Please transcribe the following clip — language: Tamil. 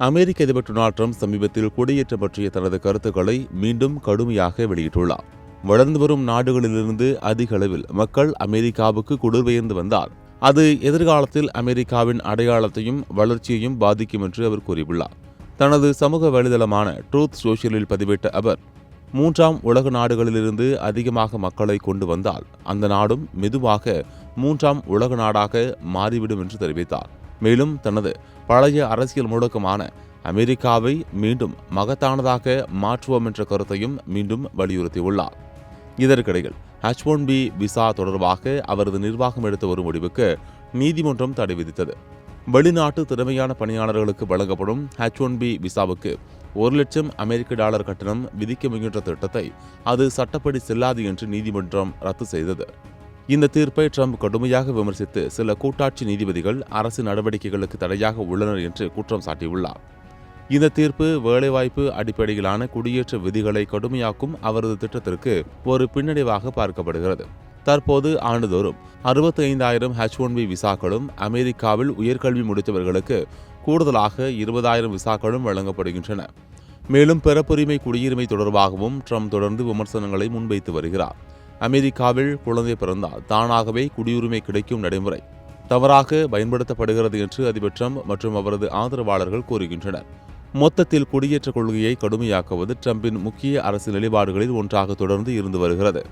அமெரிக்க அதிபர் டொனால்ட் ட்ரம்ப் சமீபத்தில் குடியேற்றம் பற்றிய தனது கருத்துக்களை மீண்டும் கடுமையாக வெளியிட்டுள்ளார். வளர்ந்து வரும் நாடுகளிலிருந்து அதிக அளவில் மக்கள் அமெரிக்காவுக்கு குடிபெயர்ந்து வந்தால் அது எதிர்காலத்தில் அமெரிக்காவின் அடையாளத்தையும் வளர்ச்சியையும் பாதிக்கும் என்று அவர் கூறியுள்ளார். தனது சமூக வலைதளமான ட்ரூத் சோஷியலில் பதிவிட்ட அவர், 3ஆம் உலக நாடுகளிலிருந்து அதிகமாக மக்களை கொண்டு வந்தால் அந்த நாடும் மெதுவாக 3ஆம் உலக நாடாக மாறிவிடும் என்று தெரிவித்தார். மேலும் தனது பழைய அரசியல் முழக்கமான அமெரிக்காவை மீண்டும் மகத்தானதாக மாற்றுவோம் என்ற கருத்தையும் மீண்டும் வலியுறுத்தியுள்ளார். இதற்கிடையில் H-1B விசா தொடர்பாக அவரது நிர்வாகம் எடுத்த ஒரு முடிவுக்கு நீதிமன்றம் தடை விதித்தது. வெளிநாட்டு திறமையான பணியாளர்களுக்கு வழங்கப்படும் H-1B விசாவுக்கு $1,00,000 கட்டணம் விதிக்க முயன்ற திட்டத்தை அது சட்டப்படி செல்லாது என்று நீதிமன்றம் ரத்து செய்தது. இந்த தீர்ப்பை ட்ரம்ப் கடுமையாக விமர்சித்து சில கூட்டாட்சி நீதிபதிகள் அரசு நடவடிக்கைகளுக்கு தடையாக உள்ளனர் என்று குற்றம் சாட்டியுள்ளார். இந்த தீர்ப்பு வேலைவாய்ப்பு அடிப்படையிலான குடியேற்ற விதிகளை கடுமையாக்கும் அவரது திட்டத்திற்கு ஒரு பின்னடைவாக பார்க்கப்படுகிறது. தற்போது ஆண்டுதோறும் 65,000 H-1B விசாக்களும் அமெரிக்காவில் உயர்கல்வி முடித்தவர்களுக்கு கூடுதலாக 20,000 விசாக்களும் வழங்கப்படுகின்றன. மேலும் பிறப்புரிமை குடியுரிமை தொடர்பாகவும் ட்ரம்ப் தொடர்ந்து விமர்சனங்களை முன்வைத்து வருகிறார். அமெரிக்காவில் குழந்தை பிறந்தால் தானாகவே குடியுரிமை கிடைக்கும் நடைமுறை தவறாக பயன்படுத்தப்படுகிறது என்று அதிபர் ட்ரம்ப் மற்றும் அவரது ஆதரவாளர்கள் கூறுகின்றனர். மொத்தத்தில் குடியேற்ற கொள்கையை கடுமையாக்குவது ட்ரம்பின் முக்கிய அரசு நிலைப்பாடுகளில் ஒன்றாக தொடர்ந்து இருந்து வருகிறது.